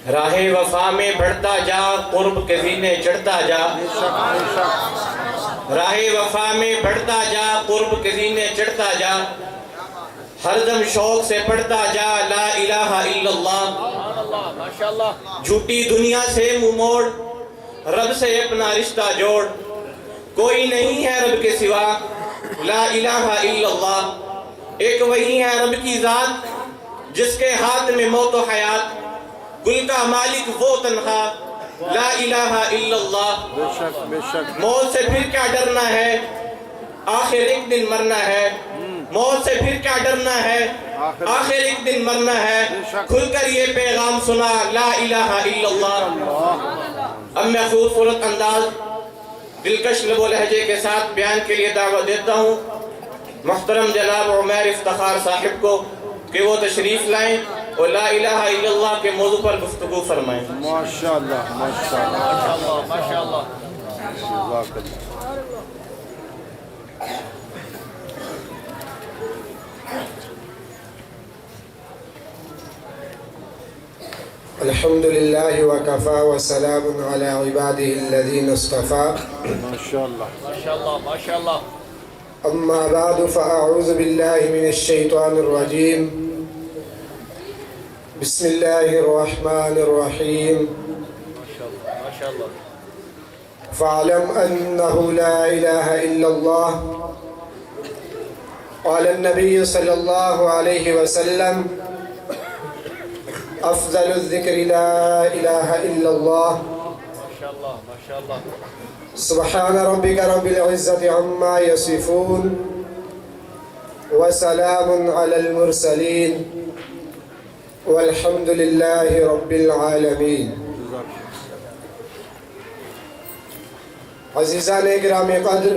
راہ وفا میں بڑھتا جا، قرب کے زینے چڑھتا جا۔ راہ وفا میں بڑھتا جا، قرب کے زینے چڑھتا جا۔ ہر دم شوق سے پڑھتا جا لا الہ الا اللہ۔ جھوٹی دنیا سے منہ موڑ، رب سے اپنا رشتہ جوڑ۔ کوئی نہیں ہے رب کے سوا، لا الہ الا اللہ۔ ایک وہی ہے رب کی ذات، جس کے ہاتھ میں موت و حیات۔ گل کا مالک وہ تنہا، لا الہ الا اللہ۔ موت سے پھر کیا ڈرنا ہے، آخر ایک دن مرنا ہے۔ موت سے پھر کیا ڈرنا ہے، آخر ایک دن مرنا ہے۔ کھل کر یہ پیغام سنا، لا الہ الا اللہ۔ اب میں خوبصورت انداز، دلکش لب و لہجے کے ساتھ بیان کے لیے دعوت دیتا ہوں محترم جناب عمیر افتخار صاحب کو کہ وہ تشریف لائیں اور لا الہ الا اللہ کے موضوع پر گفتگو فرمائیں۔ ماشاءاللہ ماشاءاللہ ماشاءاللہ۔ الحمد لله وكفى وسلام على عباده الذين اصطفى ماشاءاللہ ماشاءاللہ ماشاءاللہ۔ أما بعد فأعوذ بالله من الشيطان الرجيم بسم الله الرحمن الرحيم فاعلم أنه لا إله إلا الله قال النبي صلى الله عليه وسلم أفضل الذكر لا إله إلا الله سبحان ربك رب العزة عما يصفون وسلام على المرسلين والحمد لله رب العالمين۔ عزیزان گرامی قدر،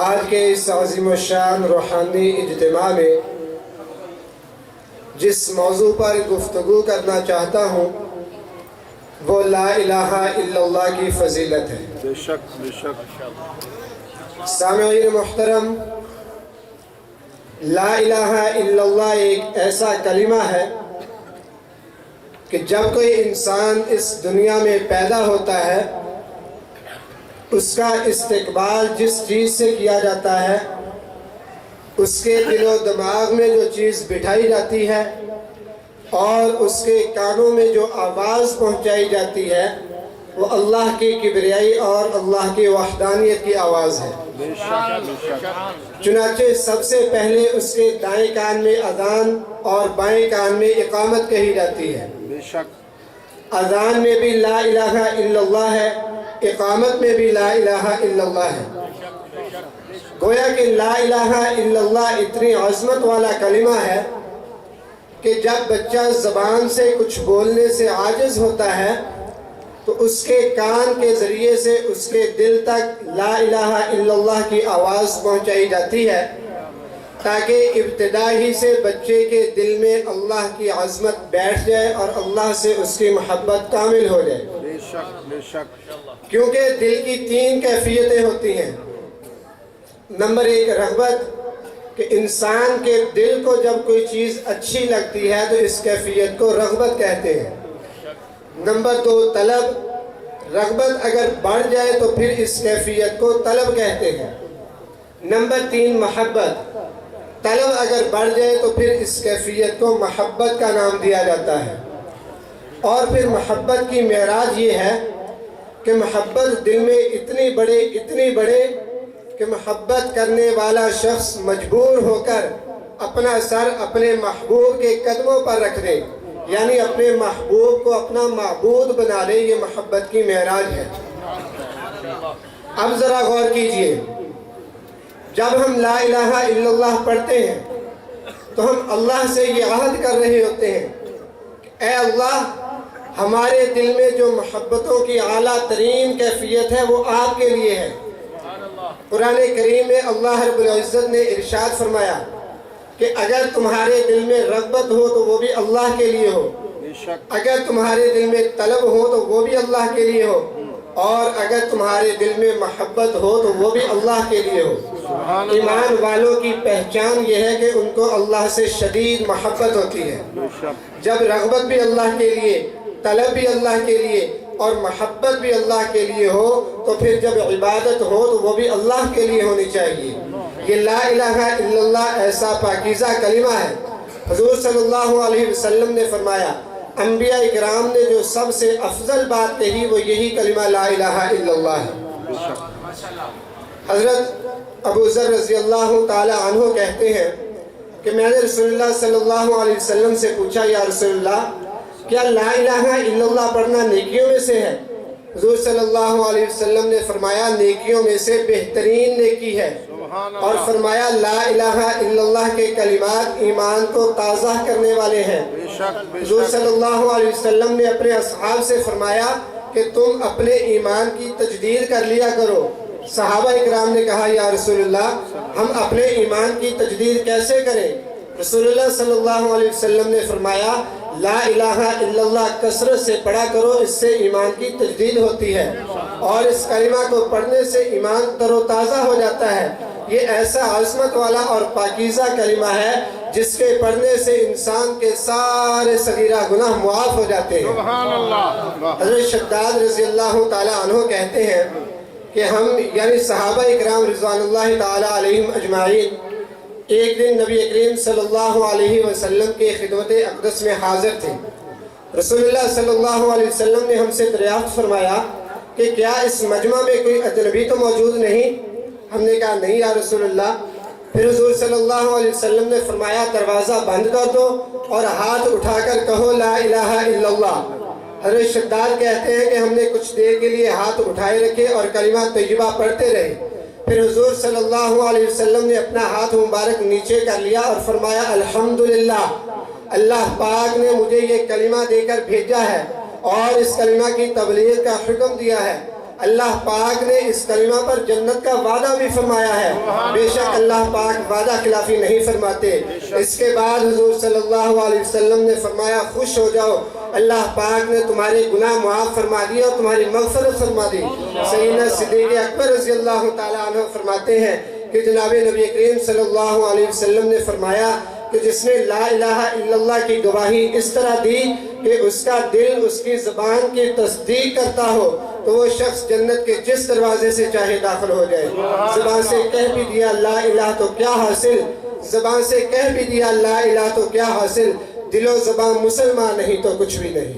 آج کے اس عظیم الشان روحانی اجتماع میں جس موضوع پر گفتگو کرنا چاہتا ہوں وہ لا الہ الا اللہ کی فضیلت ہے۔ بے شک بے شک۔ سامعین محترم، لا الہ الا اللہ ایک ایسا کلمہ ہے کہ جب کوئی انسان اس دنیا میں پیدا ہوتا ہے، اس کا استقبال جس چیز سے کیا جاتا ہے، اس کے دل و دماغ میں جو چیز بٹھائی جاتی ہے اور اس کے کانوں میں جو آواز پہنچائی جاتی ہے، وہ اللہ کی کبریائی اور اللہ کی وحدانیت کی آواز ہے۔ بے شک بے شک۔ چنانچہ سب سے پہلے اس کے دائیں کان میں اذان اور بائیں کان میں اقامت کہی جاتی ہے۔ بے شک۔ اذان میں بھی لا الہ الا اللہ ہے، اقامت میں بھی لا الہ الا اللہ ہے۔ گویا کہ لا الہ الا اللہ اتنی عظمت والا کلمہ ہے کہ جب بچہ زبان سے کچھ بولنے سے عاجز ہوتا ہے تو اس کے کان کے ذریعے سے اس کے دل تک لا الہ الا اللہ کی آواز پہنچائی جاتی ہے، تاکہ ابتدا ہی سے بچے کے دل میں اللہ کی عظمت بیٹھ جائے اور اللہ سے اس کی محبت کامل ہو جائے۔ بے شک بے شک۔ کیونکہ دل کی تین کیفیتیں ہوتی ہیں۔ نمبر ایک رغبت، کہ انسان کے دل کو جب کوئی چیز اچھی لگتی ہے تو اس کیفیت کو رغبت کہتے ہیں۔ نمبر دو طلب، رغبت اگر بڑھ جائے تو پھر اس کیفیت کو طلب کہتے ہیں۔ نمبر تین محبت، طلب اگر بڑھ جائے تو پھر اس کیفیت کو محبت کا نام دیا جاتا ہے۔ اور پھر محبت کی معراج یہ ہے کہ محبت دل میں اتنی بڑھے کہ محبت کرنے والا شخص مجبور ہو کر اپنا سر اپنے محبوب کے قدموں پر رکھ دے، یعنی اپنے محبوب کو اپنا معبود بنا لے۔ یہ محبت کی معراج ہے۔ اب ذرا غور کیجئے، جب ہم لا الہ الا اللہ پڑھتے ہیں تو ہم اللہ سے یہ عہد کر رہے ہوتے ہیں کہ اے اللہ، ہمارے دل میں جو محبتوں کی اعلیٰ ترین کیفیت ہے وہ آپ کے لیے ہے۔ قرآن کریم میں اللہ رب العزت نے ارشاد فرمایا کہ اگر تمہارے دل میں رغبت ہو تو وہ بھی اللہ کے لیے ہو، اگر تمہارے دل میں طلب ہو تو وہ بھی اللہ کے لیے ہو، اور اگر تمہارے دل میں محبت ہو تو وہ بھی اللہ کے لیے ہو۔ ایمان والوں کی پہچان یہ ہے کہ ان کو اللہ سے شدید محبت ہوتی ہے. جب رغبت بھی اللہ کے لیے، طلب بھی اللہ کے لیے اور محبت بھی اللہ کے لیے ہو تو پھر جب عبادت ہو تو وہ بھی اللہ کے لیے ہونی چاہیے. یہ لا الہ الا اللہ ایسا پاکیزہ کلمہ ہے. حضور صلی اللہ علیہ وسلم نے فرمایا انبیاء اکرام نے جو سب سے افضل بات کہی وہ یہی کلمہ لا الہ الا اللہ ہے. حضرت ابو ذر رضی اللہ تعالی عنہ کہتے ہیں کہ میں نے رسول اللہ صلی اللہ علیہ وسلم سے پوچھا یا رسول اللہ کیا لا الہ الا اللہ پڑھنا نیکیوں میں سے ہے؟ حضور صلی اللہ علیہ وسلم نے فرمایا نیکیوں میں سے بہترین نیکی ہے، اور فرمایا لا الہ الا اللہ کے کلمات ایمان کو تازہ کرنے والے ہیں. حضور صلی اللہ علیہ وسلم نے اپنے اصحاب سے فرمایا کہ تم اپنے ایمان کی تجدید کر لیا کرو. صحابہ اکرام نے کہا یا رسول اللہ ہم اپنے ایمان کی تجدید کیسے کریں؟ رسول اللہ صلی اللہ علیہ وسلم نے فرمایا لا الہ الا اللہ کثرت سے پڑھا کرو، اس سے ایمان کی تجدید ہوتی ہے اور اس کلمہ کو پڑھنے سے ایمان تر و تازہ ہو جاتا ہے. یہ ایسا عظمت والا اور پاکیزہ کلمہ ہے جس کے پڑھنے سے انسان کے سارے صغیرہ گناہ معاف ہو جاتے ہیں. حضرت شداد رضی اللہ تعالی عنہ کہتے ہیں کہ ہم یعنی صحابہ اکرام رضوان اللہ تعالی علیہم اجمعین ایک دن نبی کریم صلی اللہ علیہ وسلم کے خدمت اقدس میں حاضر تھے. رسول اللہ صلی اللہ علیہ وسلم نے ہم سے دریافت فرمایا کہ کیا اس مجمع میں کوئی اجنبی تو موجود نہیں؟ ہم نے کہا نہیں یا رسول اللہ. پھر حضور صلی اللہ علیہ وسلم نے فرمایا دروازہ بند کر دو اور ہاتھ اٹھا کر کہو لا الہ الا اللہ. حضرت شداد کہتے ہیں کہ ہم نے کچھ دیر کے لیے ہاتھ اٹھائے رکھے اور کلمہ طیبہ پڑھتے رہے. پھر حضور صلی اللہ علیہ وسلم نے اپنا ہاتھ مبارک نیچے کر لیا اور فرمایا الحمدللہ، اللہ پاک نے مجھے یہ کلمہ دے کر بھیجا ہے اور اس کلمہ کی تبلیغ کا حکم دیا ہے. اللہ پاک نے اس کلمہ پر جنت کا وعدہ بھی فرمایا ہے. بے شک اللہ پاک وعدہ خلافی نہیں فرماتے. اس کے بعد حضور صلی اللہ علیہ وسلم نے فرمایا خوش ہو جاؤ، اللہ پاک نے تمہارے گناہ معاف فرما دیے اور تمہاری مغفرت فرما دی. سیدنا صدیق اکبر رضی اللہ تعالیٰ عنہ فرماتے ہیں کہ جناب نبی کریم صلی اللہ علیہ وسلم نے فرمایا کہ جس نے لا الہ الا اللہ کی گواہی اس طرح دی کہ اس کا دل اس کی زبان کی تصدیق کرتا ہو تو وہ شخص جنت کے جس دروازے سے چاہے داخل ہو جائے. زبان سے کہہ بھی دیا لا الہ تو کیا حاصل، زبان سے کہہ بھی دیا لا الہ تو کیا حاصل، دل و زبان مسلمان نہیں تو کچھ بھی نہیں.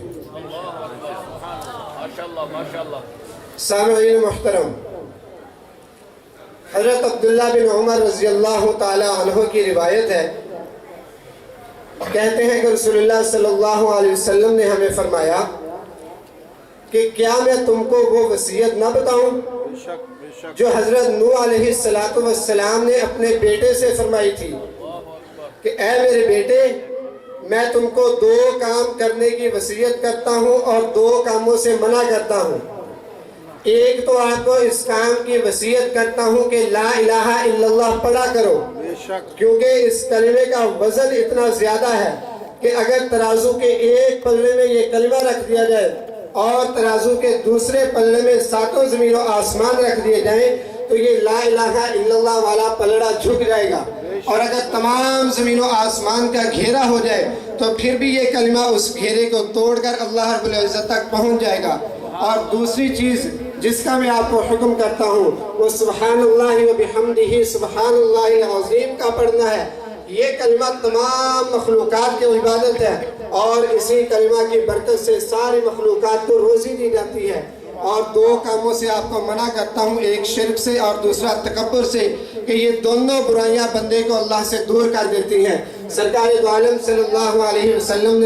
سامعین محترم، حضرت عبداللہ بن عمر رضی اللہ تعالی عنہ کی روایت ہے، کہتے ہیں کہ رسول اللہ صلی اللہ علیہ وسلم نے ہمیں فرمایا کہ کیا میں تم کو وہ وصیت نہ بتاؤں جو حضرت نوح علیہ السلام نے اپنے بیٹے سے فرمائی تھی کہ اے میرے بیٹے میں تم کو 2 کام کرنے کی وصیت کرتا ہوں اور 2 کاموں سے منع کرتا ہوں. ایک تو آپ کو اس کام کی وصیت کرتا ہوں کہ لا الہ الا اللہ پڑھا کرو، کیونکہ اس کلمے کا وزن اتنا زیادہ ہے کہ اگر ترازو کے ایک پلڑے میں یہ کلمہ رکھ دیا جائے اور ترازو کے دوسرے پلڑے میں 7 زمین و آسمان رکھ دیے جائیں تو یہ لا الہ الا اللہ والا پلڑا جھک جائے گا، اور اگر تمام زمین و آسمان کا گھیرا ہو جائے تو پھر بھی یہ کلمہ اس گھیرے کو توڑ کر اللہ رب العزت تک پہنچ جائے گا. اور دوسری چیز جس کا میں آپ کو حکم کرتا ہوں وہ سبحان اللہ و بحمدہ سبحان اللہ العظیم کا پڑھنا ہے. یہ کلمہ تمام مخلوقات کی عبادت ہے اور اسی کلمہ کی برکت سے ساری مخلوقات کو روزی دی جاتی ہے. اور 2 کاموں سے آپ کو منع کرتا ہوں، ایک شرک سے اور دوسرا تکبر سے، کہ یہ دونوں برائیاں بندے کو اللہ سے دور کر دیتی ہیں. سرکار دو عالم صلی اللہ علیہ وسلم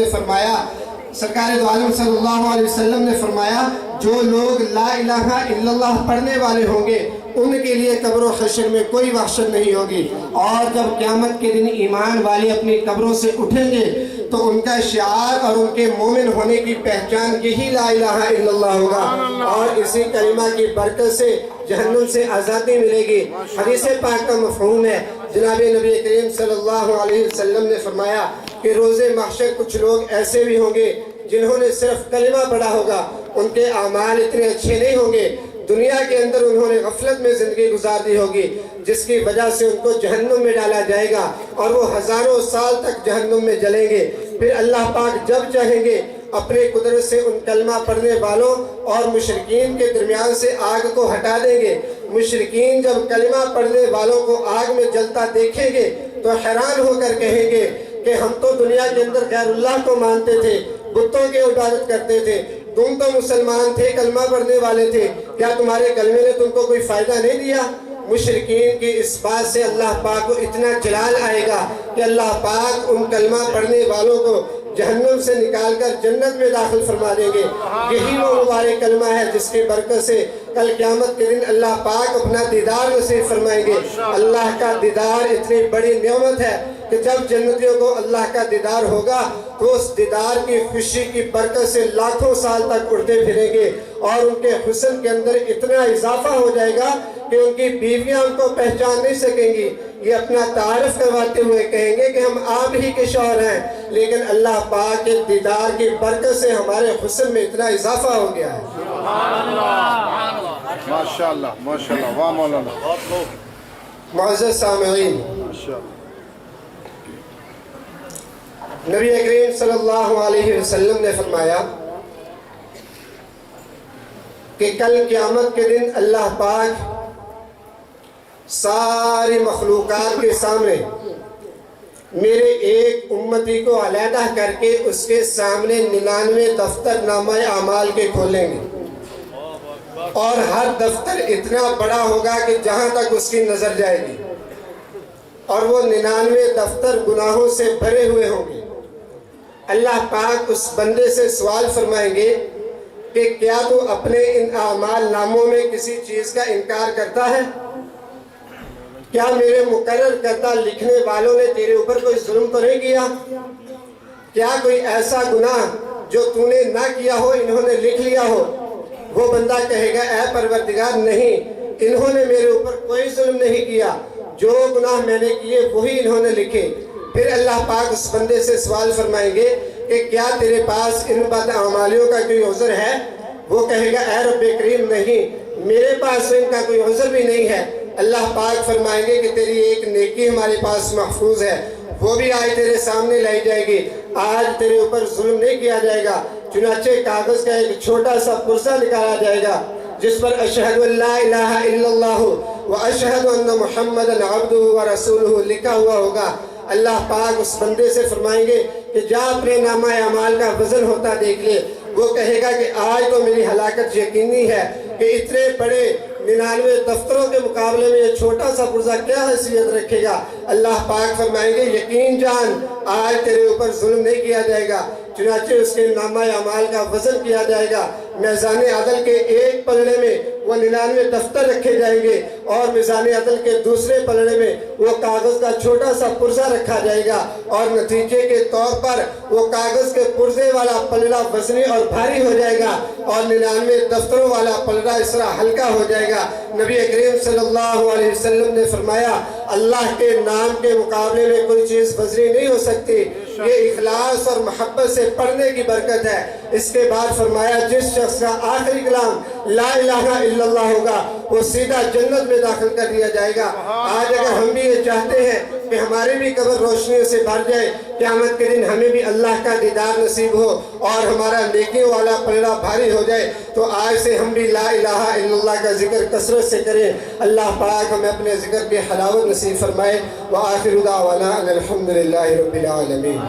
نے فرمایا جو لوگ لا الہ الا اللہ پڑھنے والے ہوں گے ان کے لیے قبر و حشر میں کوئی وحشت نہیں ہوگی، اور جب قیامت کے دن ایمان والے اپنی قبروں سے اٹھیں گے تو ان کا شعار اور ان کے مومن ہونے کی پہچان یہی لا الہ الا اللہ ہوگا، اور اسی کلمہ کی برکت سے جہنم سے آزادی ملے گی. حدیث پاک کا مفہوم ہے، جناب نبی کریم صلی اللہ علیہ وسلم نے فرمایا کہ روز محشر کچھ لوگ ایسے بھی ہوں گے جنہوں نے صرف کلمہ پڑھا ہوگا، ان کے اعمال اتنے اچھے نہیں ہوں گے دنیا کے اندر انہوں نے غفلت میں زندگی گزار دی ہوگی، جس کی وجہ سے ان کو جہنم میں ڈالا جائے گا اور وہ ہزاروں سال تک جہنم میں جلیں گے۔ پھر اللہ پاک جب چاہیں گے اپنے قدرت سے ان کلمہ پڑھنے والوں اور مشرکین کے درمیان سے آگ کو ہٹا دیں گے۔ مشرکین جب کلمہ پڑھنے والوں کو آگ میں جلتا دیکھیں گے تو حیران ہو کر کہیں گے کہ ہم تو دنیا کے اندر غیر اللہ کو مانتے تھے، بتوں کی عبادت کرتے تھے، تم تو مسلمان تھے، کلمہ پڑھنے والے تھے، کیا تمہارے کلمے نے تم کو کوئی فائدہ نہیں دیا؟ مشرکین کی اس بات سے اللہ پاک کو اتنا جلال آئے گا کہ اللہ پاک ان کلمہ پڑھنے والوں کو جہنم سے نکال کر جنت میں داخل فرما دیں گے۔ یہی وہ مبارک کلمہ ہے جس کی برکت سے کل قیامت کے دن اللہ پاک اپنا دیدار نصیب فرمائیں گے۔ اللہ کا دیدار اتنی بڑی نعمت ہے کہ جب جنتیوں کو اللہ کا دیدار ہوگا تو اس دیدار کی خوشی کی برکت سے لاکھوں سال تک اڑتے پھریں گے اور ان کے حسن کے اندر اتنا اضافہ ہو جائے گا کہ ان کی بیویاں ان کو پہچان نہیں سکیں گی۔ یہ اپنا تعارف کرواتے ہوئے کہیں گے کہ ہم آپ ہی کے شوہر ہیں، لیکن اللہ پاک کے دیدار کی برکت سے ہمارے حسن میں اتنا اضافہ ہو گیا ہے۔ ماشاءاللہ ماشاءاللہ، واہ مولانا، معزز سامعین، ماشاءاللہ۔ نبی کریم صلی اللہ علیہ وسلم نے فرمایا کہ کل قیامت کے دن اللہ پاک ساری مخلوقات کے سامنے میرے ایک امتی کو علیحدہ کر کے اس کے سامنے 99 دفتر نامہ اعمال کے کھولیں گے، اور ہر دفتر اتنا بڑا ہوگا کہ جہاں تک اس کی نظر جائے گی، اور وہ 99 دفتر گناہوں سے بھرے ہوئے ہوں گے۔ اللہ پاک اس بندے سے سوال فرمائیں گے کہ کیا تو اپنے ان اعمال ناموں میں کسی چیز کا انکار کرتا ہے؟ کیا میرے مقرر کردہ لکھنے والوں نے تیرے اوپر کوئی ظلم تو نہیں کیا؟ کیا کوئی ایسا گناہ جو تو نے نہ کیا ہو انہوں نے لکھ لیا ہو؟ وہ بندہ کہے گا اے پروردگار نہیں، انہوں نے میرے اوپر کوئی ظلم نہیں کیا، جو گناہ میں نے کیے وہی انہوں نے لکھے۔ پھر اللہ پاک اس بندے سے سوال فرمائیں گے کہ کیا تیرے پاس ان بدعمالیوں کا کوئی عذر ہے؟ وہ کہے گا اے رب کریم نہیں، میرے پاس ان کا کوئی عذر بھی نہیں ہے۔ اللہ پاک فرمائیں گے کہ تیری ایک نیکی ہمارے پاس محفوظ ہے، وہ بھی آج تیرے سامنے لائی جائے گی، آج تیرے اوپر ظلم نہیں کیا جائے گا۔ چنانچہ کاغذ کا ایک چھوٹا سا پرزہ نکالا جائے گا جس پر اشہد ان لا الہ الا اللہ و اشہد ان محمد عبدہ و رسولہ لکھا ہوا ہوگا۔ اللہ پاک اس بندے سے فرمائیں گے کہ جا اپنے نامہ اعمال کا وزن ہوتا دیکھ لے۔ وہ کہے گا کہ آج تو میری ہلاکت یقینی ہے کہ اتنے بڑے 99 دفتروں کے مقابلے میں یہ چھوٹا سا پرزہ کیا حیثیت رکھے گا۔ اللہ پاک فرمائیں گے یقین جان آج تیرے اوپر ظلم نہیں کیا جائے گا۔ چنانچہ اس کے نامہ اعمال کا وزن کیا جائے گا، میزان عدل کے ایک پلڑے میں وہ 99 دفتر رکھے جائیں گے اور میزان عدل کے دوسرے پلڑے میں وہ کاغذ کا چھوٹا سا پرزہ رکھا جائے گا، اور نتیجے کے طور پر وہ کاغذ کے پرزے والا پلڑا وزنی اور بھاری ہو جائے گا اور 99 دفتروں والا پلڑا اس طرح ہلکا ہو جائے گا۔ نبی کریم صلی اللہ علیہ وسلم نے فرمایا اللہ کے نام کے مقابلے میں کوئی چیز وزنی نہیں ہو سکتی، یہ اخلاص اور محبت سے پڑھنے کی برکت ہے۔ اس کے بعد فرمایا جس شخص کا آخری کلام لا الہ الا اللہ ہوگا وہ سیدھا جنت میں داخل کر دیا جائے گا۔ آج اگر ہم بھی یہ چاہتے ہیں کہ ہماری بھی قبر روشنیوں سے بھر جائے، قیامت کے دن ہمیں بھی اللہ کا دیدار نصیب ہو اور ہمارا نیکیوں والا پلڑا بھاری ہو جائے، تو آج سے ہم بھی لا الہ الا اللہ کا ذکر کثرت سے کریں۔ اللہ پاک ہمیں اپنے ذکر کی حلاوت نصیب فرمائے۔ وآخر دعوانا ان الحمدللہ رب العالمین۔